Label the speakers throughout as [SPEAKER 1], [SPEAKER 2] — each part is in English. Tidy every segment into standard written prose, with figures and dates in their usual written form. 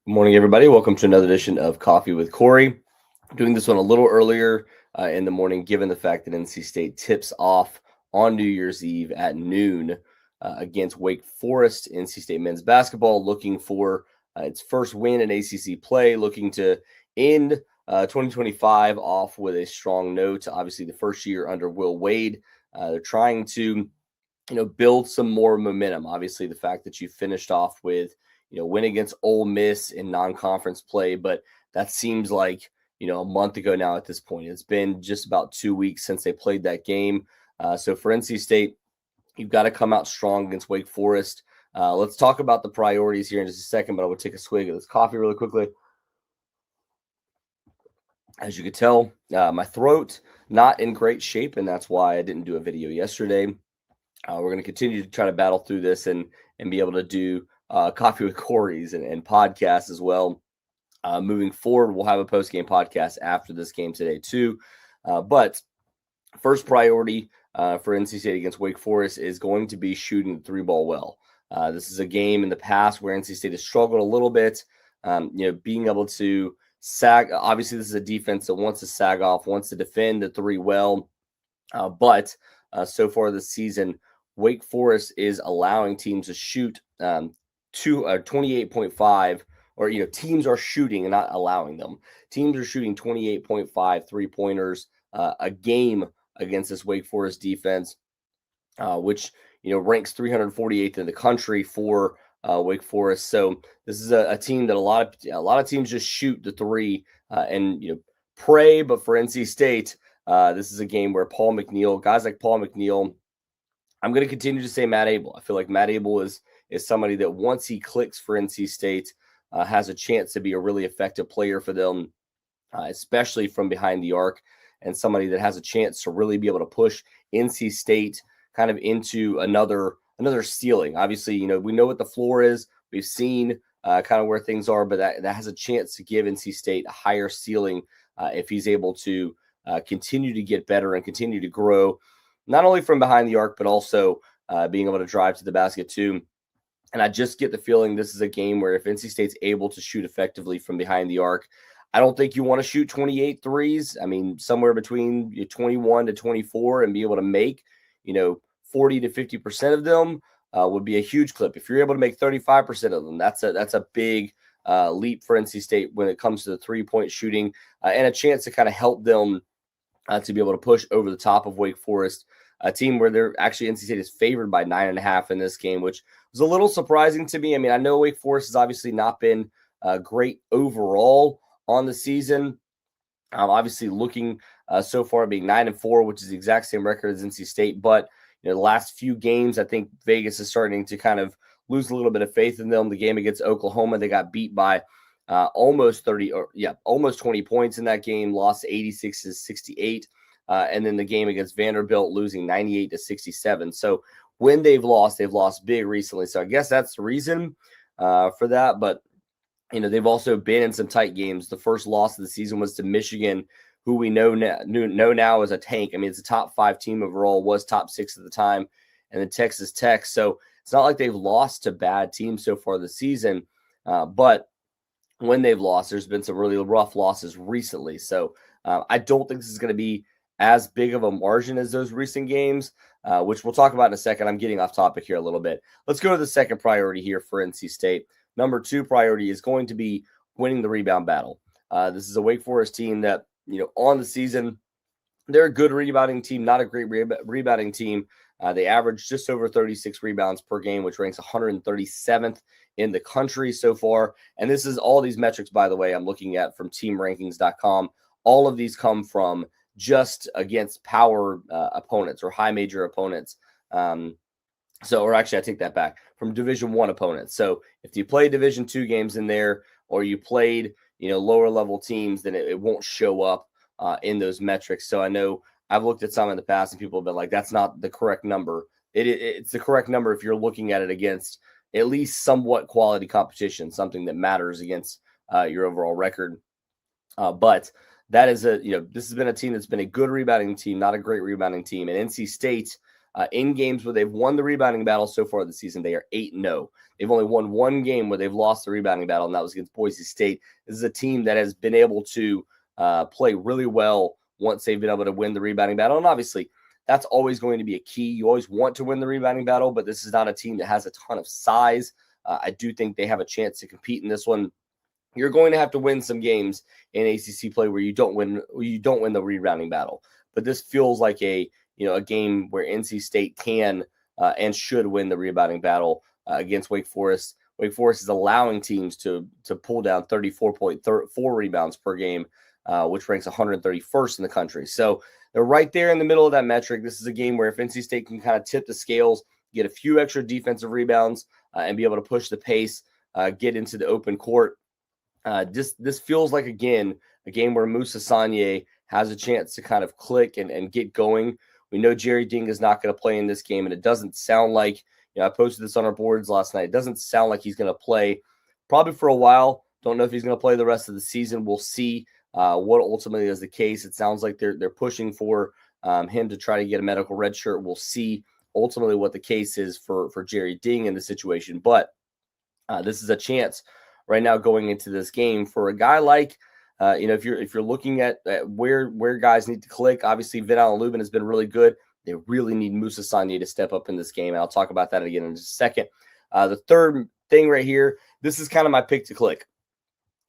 [SPEAKER 1] Good morning, everybody. Welcome to another edition of Coffee with Cory. Doing this one a little earlier in the morning, given the fact that NC State tips off on New Year's Eve at noon against Wake Forest. NC State men's basketball looking for its first win in ACC play, looking to end 2025 off with a strong note. Obviously, the first year under Will Wade, they're trying to build some more momentum. Obviously, the fact that you finished off with win against Ole Miss in non-conference play, but that seems like a month ago now at this point. It's been just about 2 weeks since they played that game. So for NC State, you've got to come out strong against Wake Forest. Let's talk about the priorities here in just a second, but I would take a swig of this coffee really quickly. As you could tell, my throat not in great shape, and that's why I didn't do a video yesterday. We're going to continue to try to battle through this and be able to do Coffee with Cory's and podcasts as well. Moving forward, we'll have a post-game podcast after this game today too. But first priority for NC State against Wake Forest is going to be shooting the three ball well. This is a game in the past where NC State has struggled a little bit, being able to sag. Obviously, this is a defense that wants to sag off, wants to defend the three well. But so far this season, Wake Forest is allowing teams to shoot 28.5, or teams are shooting and not allowing them. Teams are shooting 28.5 3-pointers a game against this Wake Forest defense, which ranks 348th in the country for Wake Forest. So this is a team that a lot of teams just shoot the three and pray. But for NC State, this is a game where guys like Paul McNeil, I'm going to continue to say Matt Abel. I feel like Matt Abel is somebody that once he clicks for NC State, has a chance to be a really effective player for them, especially from behind the arc, and somebody that has a chance to really be able to push NC State kind of into another ceiling. Obviously, we know what the floor is. We've seen kind of where things are, but that has a chance to give NC State a higher ceiling if he's able to continue to get better and continue to grow, not only from behind the arc, but also being able to drive to the basket too. And I just get the feeling this is a game where if NC State's able to shoot effectively from behind the arc, I don't think you want to shoot 28 threes. I mean, somewhere between 21 to 24 and be able to make, 40 to 50% of them would be a huge clip. If you're able to make 35% of them, that's a big leap for NC State when it comes to the three-point shooting and a chance to kind of help them to be able to push over the top of Wake Forest, a team where they're actually NC State is favored by 9.5 in this game, which was a little surprising to me. I mean, I know Wake Forest has obviously not been great overall on the season. Obviously looking so far being 9-4, which is the exact same record as NC State. But the last few games, I think Vegas is starting to kind of lose a little bit of faith in them. The game against Oklahoma, they got beat by almost 20 points in that game, lost 86-68. And then the game against Vanderbilt, losing 98-67. So when they've lost big recently. So I guess that's the reason for that. But, they've also been in some tight games. The first loss of the season was to Michigan, who we know now as a tank. I mean, it's a top 5 team overall, was top 6 at the time, and then Texas Tech. So it's not like they've lost to bad teams so far this season. But when they've lost, there's been some really rough losses recently. So I don't think this is going to be as big of a margin as those recent games, which we'll talk about in a second. I'm getting off topic here a little bit. Let's go to the second priority here for NC State. Number 2 priority is going to be winning the rebound battle. This is a Wake Forest team that, on the season, they're a good rebounding team, not a great rebounding team. They average just over 36 rebounds per game, which ranks 137th in the country so far. And this is all these metrics, by the way, I'm looking at from teamrankings.com. All of these come from just against power opponents or high major opponents. Or actually, I take that back, from Division I opponents. So if you play Division II games in there, or you played, lower level teams, then it won't show up in those metrics. So I know I've looked at some in the past and people have been like, that's not the correct number. It's the correct number if you're looking at it against at least somewhat quality competition, something that matters against your overall record. But that is this has been a team that's been a good rebounding team, not a great rebounding team. And NC State In games where they've won the rebounding battle so far this season, they are 8-0. They've only won one game where they've lost the rebounding battle, and that was against Boise State. This is a team that has been able to play really well once they've been able to win the rebounding battle. And obviously, that's always going to be a key. You always want to win the rebounding battle, but this is not a team that has a ton of size. I do think they have a chance to compete in this one. You're going to have to win some games in ACC play where you don't win the rebounding battle. But this feels like a game where NC State can and should win the rebounding battle against Wake Forest. Wake Forest is allowing teams to pull down 34.4 rebounds per game, which ranks 131st in the country. So they're right there in the middle of that metric. This is a game where if NC State can kind of tip the scales, get a few extra defensive rebounds, and be able to push the pace, get into the open court, this feels like, again, a game where Moussa Sanye has a chance to kind of click and get going. We know Jerry Ding is not going to play in this game, and it doesn't sound like, I posted this on our boards last night, it doesn't sound like he's going to play probably for a while. Don't know if he's going to play the rest of the season. We'll see what ultimately is the case. It sounds like they're pushing for him to try to get a medical red shirt. We'll see ultimately what the case is for Jerry Ding in the situation. But this is a chance right now going into this game for a guy like, if you're looking at where guys need to click. Obviously, Vin Allen-Lubin has been really good. They really need Moussa Sanye to step up in this game, and I'll talk about that again in just a second. The third thing right here, this is kind of my pick to click.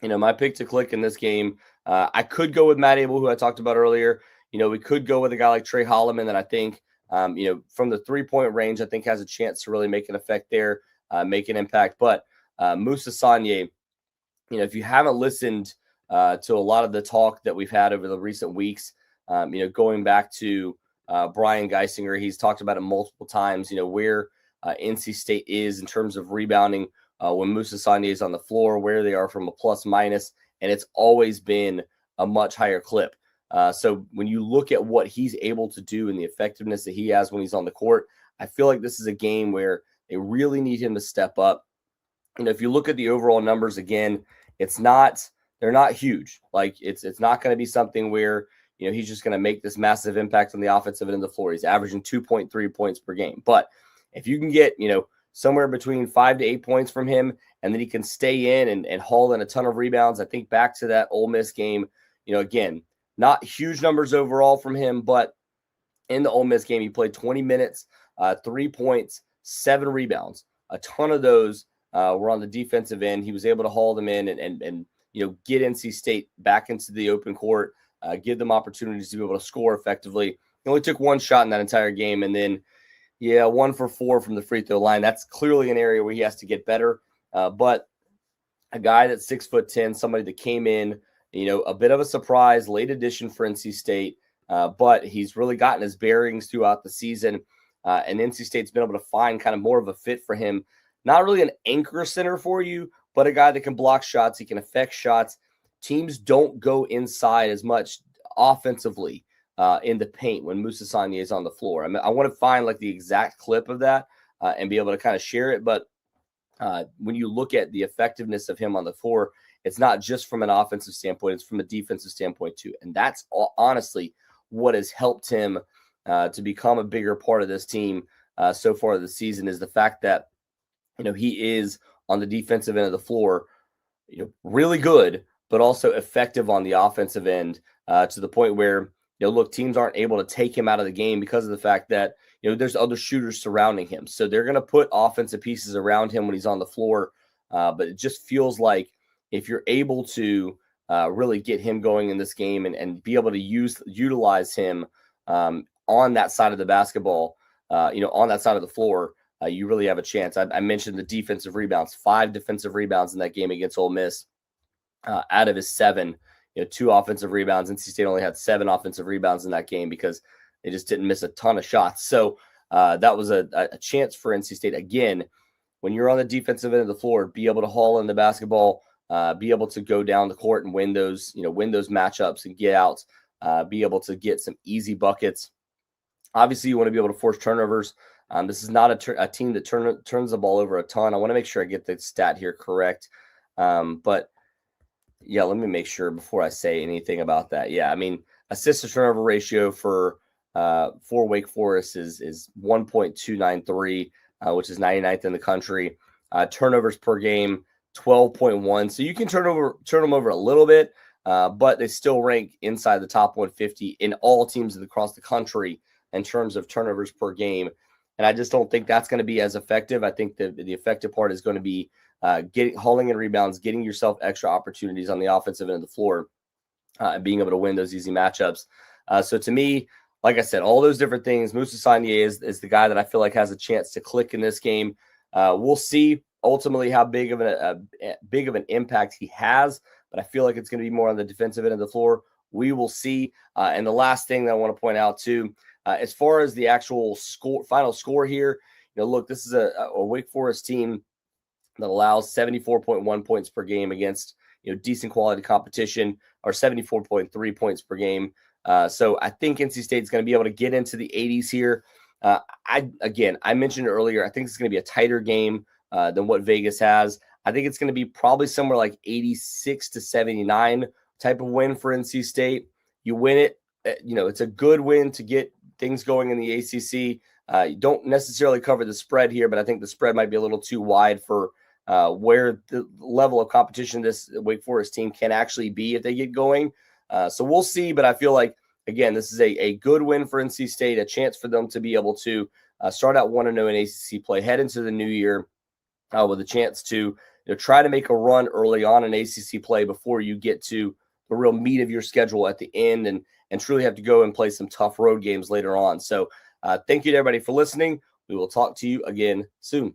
[SPEAKER 1] My pick to click in this game, I could go with Matt Abel, who I talked about earlier. We could go with a guy like Trey Holloman that I think, from the three-point range, I think has a chance to really make an effect there, make an impact. But Moussa Sanye, if you haven't listened to a lot of the talk that we've had over the recent weeks, going back to Brian Geisinger, he's talked about it multiple times, where NC State is in terms of rebounding when Moussa Sanye is on the floor, where they are from a plus minus, and it's always been a much higher clip. So when you look at what he's able to do and the effectiveness that he has when he's on the court, I feel like this is a game where they really need him to step up. If you look at the overall numbers again, they're not huge. Like it's not going to be something where, he's just going to make this massive impact on the offensive end of the floor. He's averaging 2.3 points per game. But if you can get, somewhere between 5 to 8 points from him, and then he can stay in and haul in a ton of rebounds. I think back to that Ole Miss game, again, not huge numbers overall from him, but in the Ole Miss game, he played 20 minutes, 3 points, 7 rebounds. A ton of those were on the defensive end. He was able to haul them in and get NC State back into the open court, give them opportunities to be able to score effectively. He only took one shot in that entire game, and then, 1 for 4 from the free throw line. That's clearly an area where he has to get better. But a guy that's 6'10", somebody that came in, a bit of a surprise, late addition for NC State, but he's really gotten his bearings throughout the season, and NC State's been able to find kind of more of a fit for him. Not really an anchor center for you, but a guy that can block shots, he can affect shots. Teams don't go inside as much offensively in the paint when Moussa Sanye is on the floor. I want to find like the exact clip of that and be able to kind of share it. But when you look at the effectiveness of him on the floor, it's not just from an offensive standpoint, it's from a defensive standpoint too. And that's honestly what has helped him to become a bigger part of this team so far this season, is the fact that, he is on the defensive end of the floor, really good, but also effective on the offensive end to the point where, look, teams aren't able to take him out of the game because of the fact that, there's other shooters surrounding him. So they're going to put offensive pieces around him when he's on the floor. But it just feels like if you're able to really get him going in this game and be able to utilize him on that side of the basketball, on that side of the floor, you really have a chance. I mentioned the defensive rebounds, 5 defensive rebounds in that game against Ole Miss out of his 7. 2 offensive rebounds. NC State only had 7 offensive rebounds in that game because they just didn't miss a ton of shots. So that was a chance for NC State. Again, when you're on the defensive end of the floor, be able to haul in the basketball, be able to go down the court and win those matchups and get out, be able to get some easy buckets. Obviously, you want to be able to force turnovers. This is not a team that turns the ball over a ton. I want to make sure I get the stat here correct. But yeah, let me make sure before I say anything about that. Yeah, I mean, assist to turnover ratio for for Wake Forest is 1.293, which is 99th in the country. Turnovers per game, 12.1. So you can turn them over a little bit, but they still rank inside the top 150 in all teams across the country in terms of turnovers per game. And I just don't think that's going to be as effective. I think the effective part is going to be hauling in rebounds, getting yourself extra opportunities on the offensive end of the floor, and being able to win those easy matchups. So to me, like I said, all those different things, Moussa Sagnier is the guy that I feel like has a chance to click in this game. We'll see ultimately how big of an impact he has, but I feel like it's going to be more on the defensive end of the floor. We will see. And the last thing that I want to point out too, as far as the actual final score here, look, this is a Wake Forest team that allows 74.1 points per game against decent quality competition, or 74.3 points per game. So I think NC State is going to be able to get into the 80s here. I mentioned earlier, I think it's going to be a tighter game than what Vegas has. I think it's going to be probably somewhere like 86 to 79 type of win for NC State. You win it, it's a good win to get things going in the ACC. You don't necessarily cover the spread here, but I think the spread might be a little too wide for where the level of competition this Wake Forest team can actually be if they get going. So we'll see, but I feel like, again, this is a good win for NC State, a chance for them to be able to start out 1-0 in ACC play, head into the new year with a chance to try to make a run early on in ACC play before you get to the real meat of your schedule at the end and truly have to go and play some tough road games later on. So thank you to everybody for listening. We will talk to you again soon.